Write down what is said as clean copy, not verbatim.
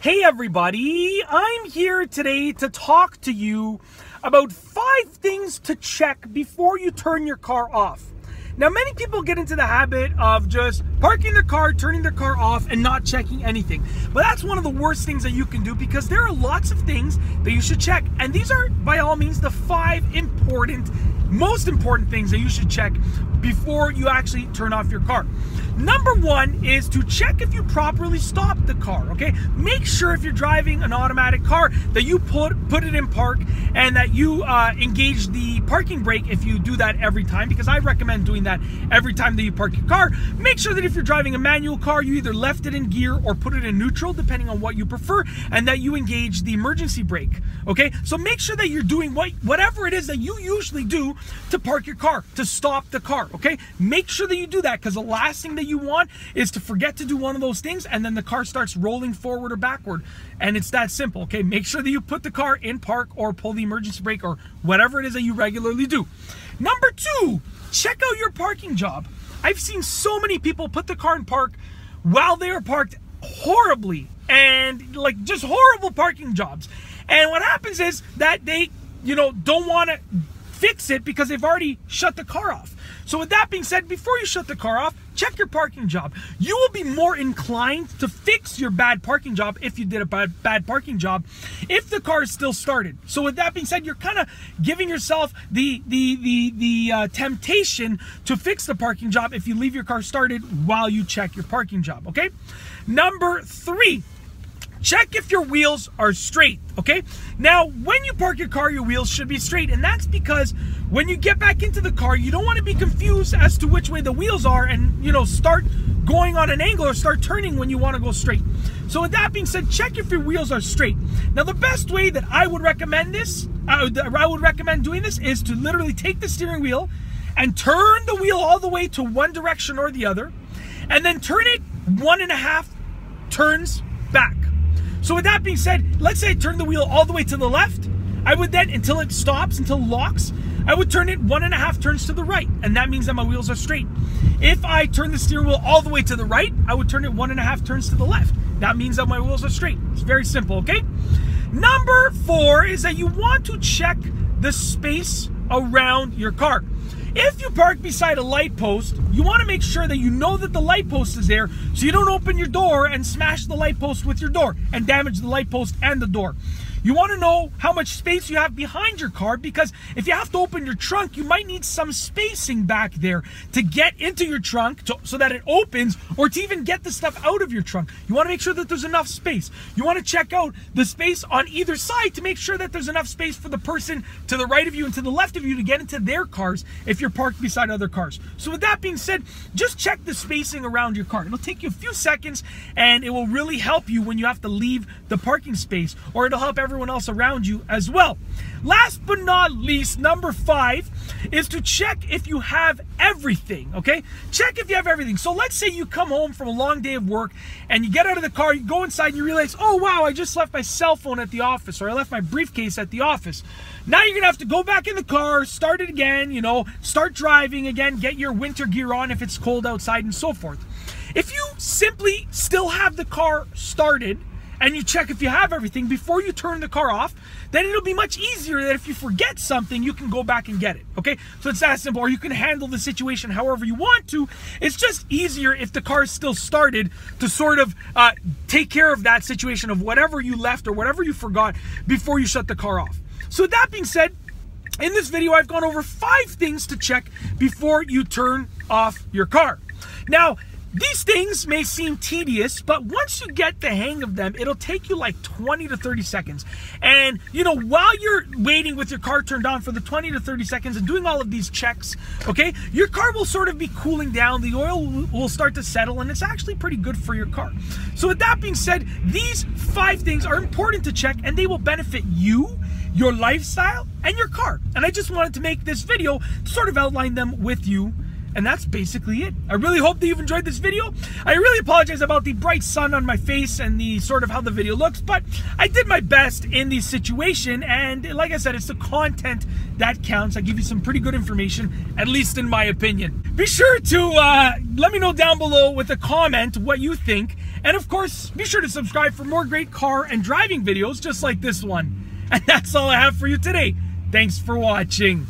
Hey everybody, I'm here today to talk to you about 5 things to check before you turn your car off. Now, many people get into the habit of just parking their car, turning their car off, and not checking anything. But that's one of the worst things that you can do, because there are lots of things that you should check. And these are, by all means, the 5 most important things that you should check before you actually turn off your car. Number 1 is to check if you properly stop the car, okay? Make sure if you're driving an automatic car that you put it in park and that you engage the parking brake if you do that every time, because I recommend doing that every time that you park your car. Make sure that if you're driving a manual car, you either left it in gear or put it in neutral, depending on what you prefer, and that you engage the emergency brake, okay? So make sure that you're doing whatever it is that you usually do to park your car, to stop the car, okay? Make sure that you do that, because the last thing that you want is to forget to do one of those things and then the car starts rolling forward or backward. And it's that simple, okay? Make sure that you put the car in park or pull the emergency brake or whatever it is that you regularly do. Number 2, check out your parking job. I've seen so many people put the car in park while they are parked horribly, and like just horrible parking jobs. And what happens is that they, don't want to fix it because they've already shut the car off. So with that being said, before you shut the car off, check your parking job. You will be more inclined to fix your bad parking job if you did a bad parking job if the car is still started. So with that being said, you're kind of giving yourself the temptation to fix the parking job if you leave your car started while you check your parking job, okay? Number 3. Check if your wheels are straight, okay? Now, when you park your car, your wheels should be straight, and that's because when you get back into the car, you don't want to be confused as to which way the wheels are and, start going on an angle or start turning when you want to go straight. So with that being said, check if your wheels are straight. Now, the best way that I would recommend doing this is to literally take the steering wheel and turn the wheel all the way to one direction or the other, and then turn it 1.5 turns back. So with that being said, let's say I turn the wheel all the way to the left. I would then, until it stops, until it locks, I would turn it 1.5 turns to the right, and that means that my wheels are straight. If I turn the steering wheel all the way to the right, I would turn it 1.5 turns to the left. That means that my wheels are straight. It's very simple, okay? Number 4 is that you want to check the space around your car. If you park beside a light post, you want to make sure that you know that the light post is there, so you don't open your door and smash the light post with your door and damage the light post and the door. You want to know how much space you have behind your car, because if you have to open your trunk, you might need some spacing back there to get into your trunk so that it opens, or to even get the stuff out of your trunk. You want to make sure that there's enough space. You want to check out the space on either side to make sure that there's enough space for the person to the right of you and to the left of you to get into their cars if you're parked beside other cars. So with that being said, just check the spacing around your car. It'll take you a few seconds, and it will really help you when you have to leave the parking space, or it'll help everyone else around you as well. Last but not least, number 5 is to check if you have everything, okay? Check if you have everything. So let's say you come home from a long day of work and you get out of the car, you go inside and you realize, oh wow, I just left my cell phone at the office, or I left my briefcase at the office. Now you're gonna have to go back in the car, start it again, start driving again, get your winter gear on if it's cold outside, and so forth. If you simply still have the car started and you check if you have everything before you turn the car off, then it'll be much easier that if you forget something, you can go back and get it, okay? So it's that simple, or you can handle the situation however you want to. It's just easier if the car is still started to sort of take care of that situation of whatever you left or whatever you forgot before you shut the car off. So with that being said, in this video, I've gone over 5 things to check before you turn off your car. Now, these things may seem tedious, but once you get the hang of them, it'll take you like 20 to 30 seconds. And, while you're waiting with your car turned on for the 20 to 30 seconds and doing all of these checks, okay, your car will sort of be cooling down, the oil will start to settle, and it's actually pretty good for your car. So with that being said, these 5 things are important to check, and they will benefit you, your lifestyle, and your car. And I just wanted to make this video to sort of outline them with you. And that's basically it. I really hope that you've enjoyed this video. I really apologize about the bright sun on my face and the sort of how the video looks, but I did my best in this situation, and like I said, it's the content that counts. I give you some pretty good information, at least in my opinion. Be sure to let me know down below with a comment what you think, And of course, be sure to subscribe for more great car and driving videos just like this one. And that's all I have for you today. Thanks for watching.